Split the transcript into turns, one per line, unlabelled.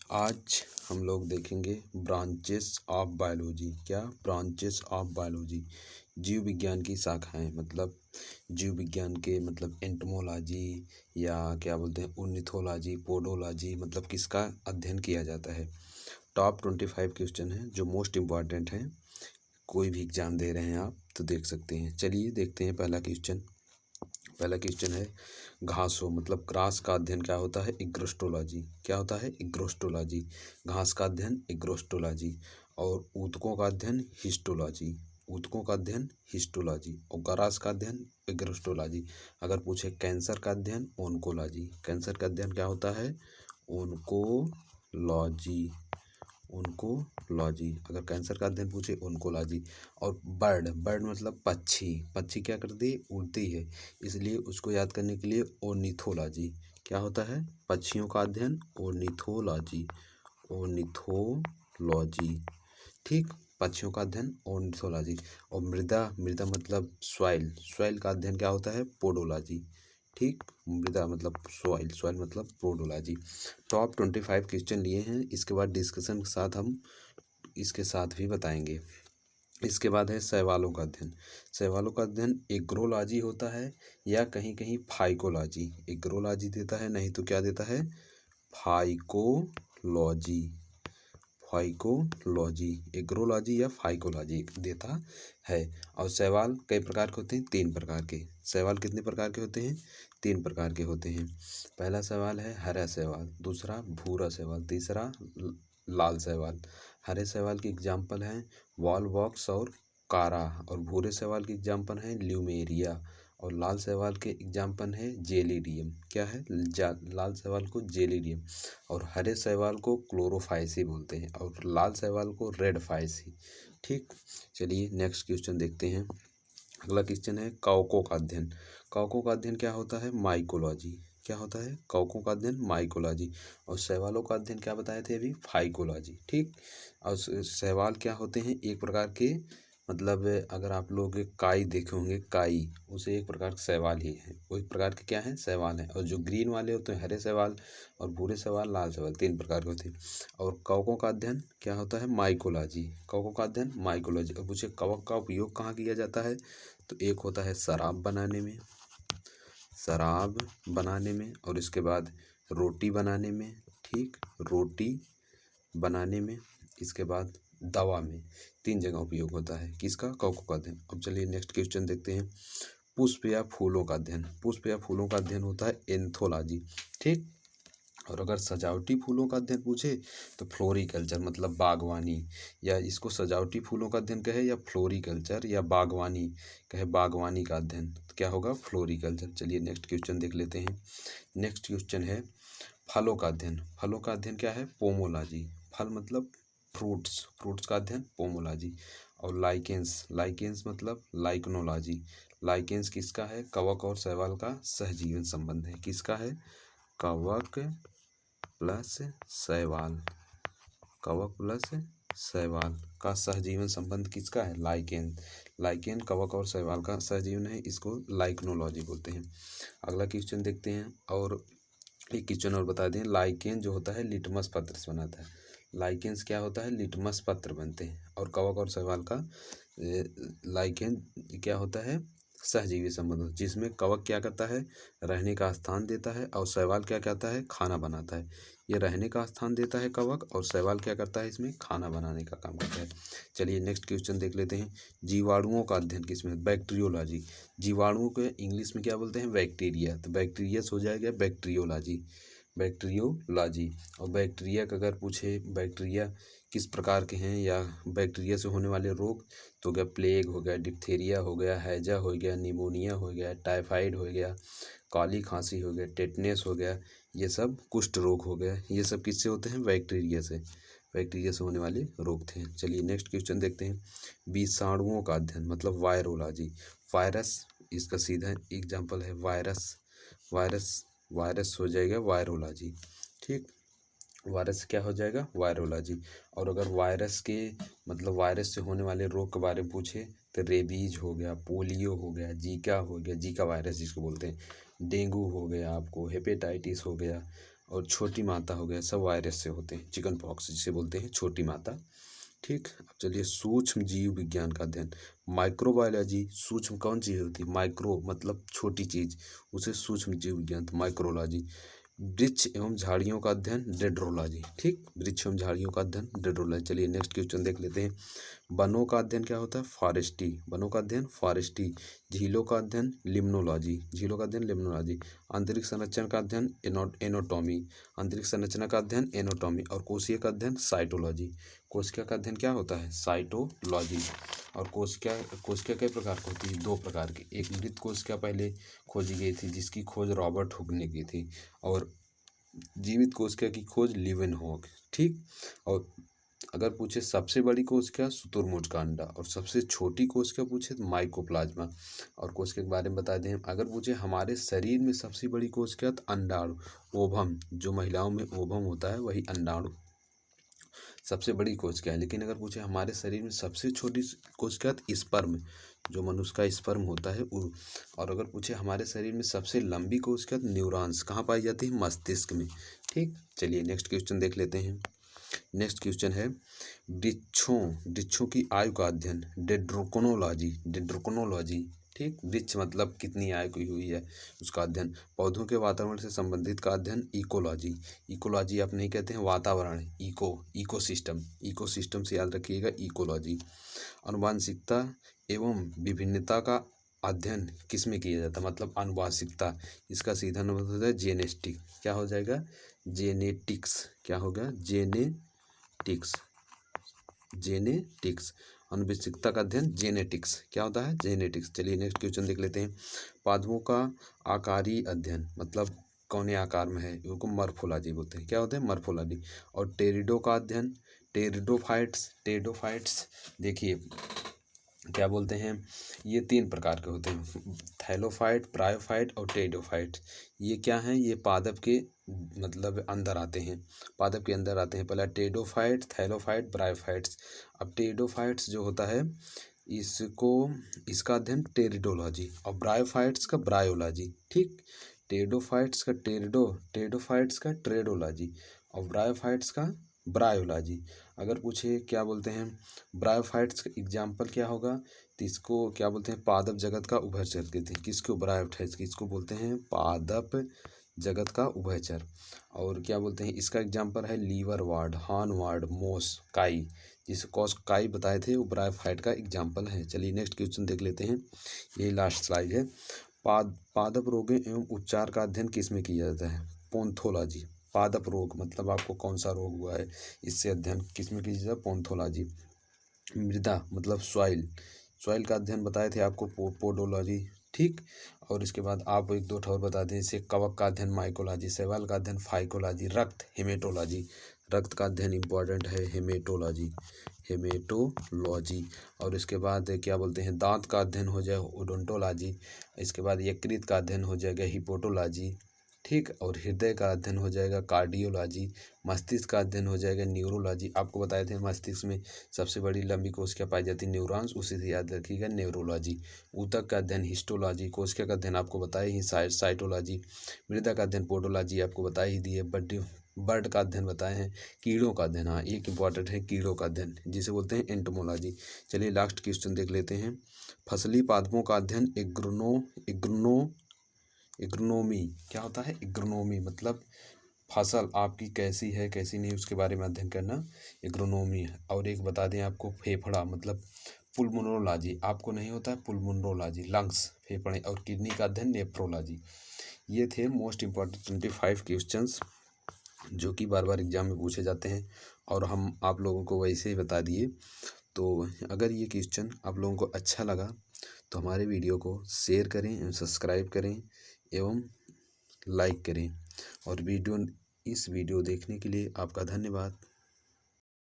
आज हम लोग देखेंगे ब्रांचेस ऑफ बायोलॉजी। क्या? ब्रांचेस ऑफ बायोलॉजी, जीव विज्ञान की शाखाएं। मतलब जीव विज्ञान के मतलब एंटोमोलॉजी या क्या बोलते हैं ornithology, पोडोलॉजी, मतलब किसका अध्ययन किया जाता है। टॉप 25 क्वेश्चन हैं जो मोस्ट इम्पॉर्टेंट हैं। कोई भी एग्जाम दे रहे हैं आप तो देख सकते हैं। चलिए देखते हैं पहला क्वेश्चन है घासों मतलब ग्रास का अध्ययन क्या होता है? इग्रोस्टोलॉजी। क्या होता है? इग्रोस्टोलॉजी। घास का अध्ययन इग्रोस्टोलॉजी। और ऊतकों का अध्ययन हिस्टोलॉजी। ऊतकों का अध्ययन हिस्टोलॉजी और ग्रास का अध्ययन इग्रोस्टोलॉजी। अगर पूछे कैंसर का अध्ययन ओन्कोलॉजी। कैंसर का अध्ययन क्या होता है? ओन्कोलॉजी। ओन्कोलॉजी। अगर कैंसर का अध्ययन पूछे ओन्कोलॉजी। और बर्ड मतलब पक्षी क्या करती है? उड़ती है, इसलिए उसको याद करने के लिए ओर्निथोलॉजी। क्या होता है? पक्षियों का अध्ययन ओर्निथोलॉजी। ओर्निथोलॉजी, ठीक। पक्षियों का अध्ययन ओर्निथोलॉजी। और मृदा मतलब सॉइल का अध्ययन क्या होता है? पोडोलॉजी, ठीक। मृदा मतलब सॉइल मतलब पोडोलॉजी। टॉप 25 क्वेश्चन लिए हैं। इसके बाद डिस्कशन के साथ हम इसके साथ भी बताएंगे। इसके बाद है शैवालों का अध्ययन। शैवालों का अध्ययन एग्रोलॉजी होता है या कहीं कहीं फाइकोलॉजी। एग्रोलॉजी देता है, नहीं तो क्या देता है? फाइकोलॉजी। फाइकोलॉजी, एग्रोलॉजी या फाइकोलॉजी देता है। और शैवाल कई प्रकार के होते हैं? 3 प्रकार के। शैवाल कितने प्रकार के होते हैं? 3 प्रकार के होते हैं। पहला शैवाल है हरा शैवाल, दूसरा भूरा शैवाल, तीसरा लाल शैवाल। हरे शैवाल की एग्जाम्पल हैं वॉलवॉक्स और कारा। और भूरे शैवाल की एग्जाम्पल हैं ल्यूमेरिया। और लाल शैवाल के एग्जाम्पल है जेलिडियम। क्या है? लाल शैवाल को जेलिडियम। और हरे शैवाल को क्लोरोफाइसी बोलते हैं और लाल शैवाल को रेड फाइसी, ठीक। चलिए नेक्स्ट क्वेश्चन देखते हैं। अगला क्वेश्चन है कवकों का अध्ययन। कवकों का अध्ययन क्या होता है? माइकोलॉजी। क्या होता है? कवकों का अध्ययन माइकोलॉजी। और शैवालों का अध्ययन क्या बताए थे अभी? फाइकोलॉजी, ठीक। और शैवाल क्या होते हैं? एक प्रकार के मतलब अगर आप लोग काई देखे होंगे, काई उसे एक प्रकार का शैवाल ही है। वो एक प्रकार के क्या है? शैवाल है। और जो ग्रीन वाले होते हैं हरे शैवाल, और भूरे शैवाल लाल शैवाल, 3 प्रकार के होते हैं। और कवकों का अध्ययन क्या होता है? माइकोलॉजी। कवकों का अध्ययन माइकोलॉजी। और पूछे कवक का उपयोग कहाँ किया जाता है? तो एक होता है शराब बनाने में, और इसके बाद रोटी बनाने में, ठीक। रोटी बनाने में, इसके बाद दवा में, 3 जगह उपयोग होता है किसका? कवकों का अध्ययन। अब चलिए नेक्स्ट क्वेश्चन देखते हैं। पुष्प या फूलों का अध्ययन। पुष्प या फूलों का अध्ययन होता है एंथोलॉजी, ठीक। और अगर सजावटी फूलों का अध्ययन पूछे तो फ्लोरिकल्चर मतलब बागवानी, या इसको सजावटी फूलों का अध्ययन कहे या फ्लोरिकल्चर या बागवानी कहे, बागवानी का अध्ययन तो क्या होगा? फ्लोरिकल्चर। चलिए नेक्स्ट क्वेश्चन देख लेते हैं। नेक्स्ट क्वेश्चन है फलों का अध्ययन। फलों का अध्ययन क्या है? पोमोलॉजी। फल मतलब फ्रूट्स का अध्ययन पोमोलॉजी। और लाइकेंस मतलब लाइकनोलॉजी। लाइकेंस किसका है? कवक और शैवाल का सहजीवन संबंध है। किसका है? कवक प्लस शैवाल। कवक प्लस शैवाल का सहजीवन संबंध किसका है? लाइकेन कवक और शैवाल का सहजीवन है, इसको लाइकनोलॉजी बोलते हैं। अगला क्वेश्चन देखते हैं। और एक क्वेश्चन और बता दें, लाइकेन जो होता है लिटमस पत्र से बनाता है। लाइकेंस क्या होता है? लिटमस पत्र बनते हैं। और कवक और शैवाल का लाइकेन क्या होता है? सहजीवी संबंध, जिसमें कवक क्या करता है? रहने का स्थान देता है। और शैवाल क्या करता है? खाना बनाता है। ये रहने का स्थान देता है कवक, और शैवाल क्या करता है? इसमें खाना बनाने का काम करता है। चलिए नेक्स्ट क्वेश्चन देख लेते हैं। जीवाणुओं का अध्ययन किसमें? बैक्टीरियोलॉजी। जीवाणुओं को इंग्लिश में क्या बोलते हैं? बैक्टीरिया। तो बैक्टीरिया हो जाएगा बैक्टीरियोलॉजी। और बैक्टीरिया का अगर पूछे बैक्टीरिया किस प्रकार के हैं या बैक्टीरिया से होने वाले रोग, तो क्या प्लेग हो गया, डिप्थीरिया हो गया, हैजा हो गया, निमोनिया हो गया, टाइफाइड हो गया, काली खांसी हो गया, टेटनेस हो गया, ये सब कुष्ठ रोग हो गया। ये सब किससे होते हैं? बैक्टीरिया से होने वाले रोग थे। चलिए नेक्स्ट क्वेश्चन देखते हैं। विषाणुओं का अध्ययन मतलब वायरोलॉजी। वायरस इसका सीधा एग्जाम्पल है वायरस हो जाएगा वायरोलॉजी, ठीक। वायरस क्या हो जाएगा? वायरोलॉजी। और अगर वायरस के मतलब वायरस से होने वाले रोग के बारे में पूछे तो रेबीज हो गया, पोलियो हो गया, जीका हो गया, जीका वायरस जिसको बोलते हैं, डेंगू हो गया, आपको हेपेटाइटिस हो गया, और छोटी माता हो गया, सब वायरस से होते हैं। चिकन पॉक्स जिसे बोलते हैं छोटी माता। ठीक, अब चलिए सूक्ष्म जीव विज्ञान का अध्ययन, माइक्रोबायोलॉजी। सूक्ष्म कौन चीज़ होती है? माइक्रो मतलब छोटी चीज़, उसे सूक्ष्म जीव विज्ञान, माइक्रोलॉजी। वृक्ष एवं झाड़ियों का अध्ययन, डेंड्रोलॉजी। ठीक, वृक्ष एवं झाड़ियों का अध्ययन, डेंड्रोलॉजी। चलिए नेक्स्ट क्वेश्चन देख लेते हैं। वनों का अध्ययन क्या होता है? फॉरेस्ट्री। वनों का अध्ययन फॉरेस्ट्री। झीलों का अध्ययन लिम्नोलॉजी। झीलों का अध्ययन लिम्नोलॉजी। अंतरिक्ष संरचना का अध्ययन एनोटॉमी। अंतरिक्ष संरचना का अध्ययन एनोटॉमी। और कोशिका का अध्ययन साइटोलॉजी। कोशिका का अध्ययन क्या होता है? साइटोलॉजी। और कोशिका कई प्रकार की होती है? 2 प्रकार की। एक मृत कोशिका पहले खोजी गई थी जिसकी खोज रॉबर्ट हुक ने की थी, और जीवित कोशिका की खोज लीवेनहॉक। ठीक, और अगर पूछे सबसे बड़ी कोशिका, शुतुरमुर्ग का अंडा। और सबसे छोटी कोशिका पूछे तो माइकोप्लाज्मा। और कोशिका के बारे में बता दें, अगर पूछे हमारे शरीर में सबसे बड़ी कोशिका तो अंडाणु, ओवम। जो महिलाओं में ओवम होता है वही अंडाणु सबसे बड़ी कोशिका है। लेकिन अगर पूछे हमारे शरीर में सबसे छोटी कोशिका तो स्पर्म, जो मनुष्य का स्पर्म होता है वो। और अगर पूछे हमारे शरीर में सबसे लंबी कोशिका तो न्यूरॉन्स कहाँ पाई जाती है? मस्तिष्क में। ठीक, चलिए नेक्स्ट क्वेश्चन देख लेते हैं। नेक्स्ट क्वेश्चन है वृक्षों की आयु का अध्ययन, डेंड्रोक्रोनोलॉजी। डेंड्रोक्रोनोलॉजी। ठीक, वृक्ष मतलब कितनी आयु की हुई है उसका अध्ययन। पौधों के वातावरण से संबंधित का अध्ययन, इकोलॉजी। इकोलॉजी आप नहीं कहते हैं वातावरण, इकोसिस्टम। इकोसिस्टम से याद रखिएगा, इकोलॉजी। आनुवांशिकता एवं विभिन्नता का अध्ययन किस में किया जाता है? मतलब आनुवांशिकता, इसका सीधा मतलब होता है जेनेटिक। क्या हो जाएगा? जेनेटिक्स। क्या होगा? जेनेटिक्स। जेनेटिक्स। आनुवंशिकता का अध्ययन जेनेटिक्स। क्या होता है? जेनेटिक्स। चलिए नेक्स्ट क्वेश्चन देख लेते हैं। पादपों का आकारी अध्ययन, मतलब कौने आकार में है, उसको मॉर्फोलॉजी बोलते हैं। क्या होता है? मॉर्फोलॉजी। और टेरिडो का अध्ययन, टेरिडोफाइट्स। देखिए क्या बोलते हैं, ये 3 प्रकार के होते हैं, थैलोफाइट, ब्रायोफाइट और टेरिडोफाइट। ये क्या हैं? ये पादप के मतलब अंदर आते हैं, पादप के अंदर आते हैं। पहला टेरिडोफाइट, थैलोफाइट, ब्रायोफाइट्स। अब टेरिडोफाइट्स जो होता है इसका अध्ययन टेरिडोलॉजी, और ब्रायोफाइट्स का ब्रायोलॉजी। ठीक, टेरिडोफाइट्स का ट्रेडोलॉजी, और ब्रायोफाइट्स का ब्रायोलॉजी। अगर पूछे क्या बोलते हैं ब्रायोफाइट्स का एग्जाम्पल क्या होगा, तो इसको क्या बोलते हैं? पादप जगत का उभयचर कहते हैं। किसको? ब्रायोफाइट्स, किसको बोलते हैं? पादप जगत का उभयचर। और क्या बोलते हैं? इसका एग्जाम्पल है लीवर वार्ड, हॉर्न वार्ड, मोस, काई। जिसे कॉस काई बताए थे वो ब्रायोफाइट का एग्जाम्पल है। चलिए नेक्स्ट क्वेश्चन देख लेते हैं, यही लास्ट स्लाइड है। पादप रोगों एवं उपचार का अध्ययन किस में किया जाता है? पोन्थोलॉजी। पादप रोग मतलब आपको कौन सा रोग हुआ है, इससे अध्ययन किस में किया जाता है? पोन्थोलॉजी। मृदा मतलब सॉइल का अध्ययन बताए थे आपको, पोडोलॉजी। ठीक, और इसके बाद आप 1-2 ठोर बता दें, जैसे कवक का अध्ययन माइकोलॉजी, शैवाल का अध्ययन फाइकोलॉजी, रक्त हेमेटोलॉजी। रक्त का अध्ययन इंपॉर्टेंट है, हेमेटोलॉजी। और इसके बाद क्या बोलते हैं, दांत का अध्ययन हो जाए ओडोंटोलॉजी। इसके बाद यकृत का अध्ययन हो जाएगा हिपोटोलॉजी। ठीक, और हृदय का अध्ययन हो जाएगा कार्डियोलॉजी। मस्तिष्क का अध्ययन हो जाएगा न्यूरोलॉजी। आपको बताए थे मस्तिष्क में सबसे बड़ी लंबी कोशिका पाई जाती है न्यूरॉन्स, उसी से याद रखिएगा न्यूरोलॉजी। ऊतक का अध्ययन हिस्टोलॉजी। कोशिका का अध्ययन आपको बताए ही साइटोलॉजी। मृदा का अध्ययन पोडोलॉजी आपको बताई ही दी है। बर्ड का अध्ययन बताए हैं। कीड़ों का अध्ययन, हाँ एक इंपॉर्टेंट है कीड़ों का अध्ययन, जिसे बोलते हैं एंटोमोलॉजी। चलिए लास्ट क्वेश्चन देख लेते हैं। फसली पादपों का अध्ययन एग्रोनोमी। क्या होता है? एग्रोनोमी मतलब फसल आपकी कैसी है कैसी नहीं उसके बारे में अध्ययन करना, एग्रोनोमी। और एक बता दें आपको, फेफड़ा मतलब पुल्मोनोलॉजी। आपको नहीं होता है पुल्मोनोलॉजी, लंग्स, फेफड़े। और किडनी का अध्ययन नेफ्रोलॉजी। ये थे मोस्ट इम्पॉर्टेंट 25 क्वेश्चंस जो कि बार बार एग्जाम में पूछे जाते हैं, और हम आप लोगों को वैसे ही बता दिए। तो अगर ये क्वेश्चन आप लोगों को अच्छा लगा तो हमारे वीडियो को शेयर करें एवं सब्सक्राइब करें एवं लाइक करें। और इस वीडियो देखने के लिए आपका धन्यवाद।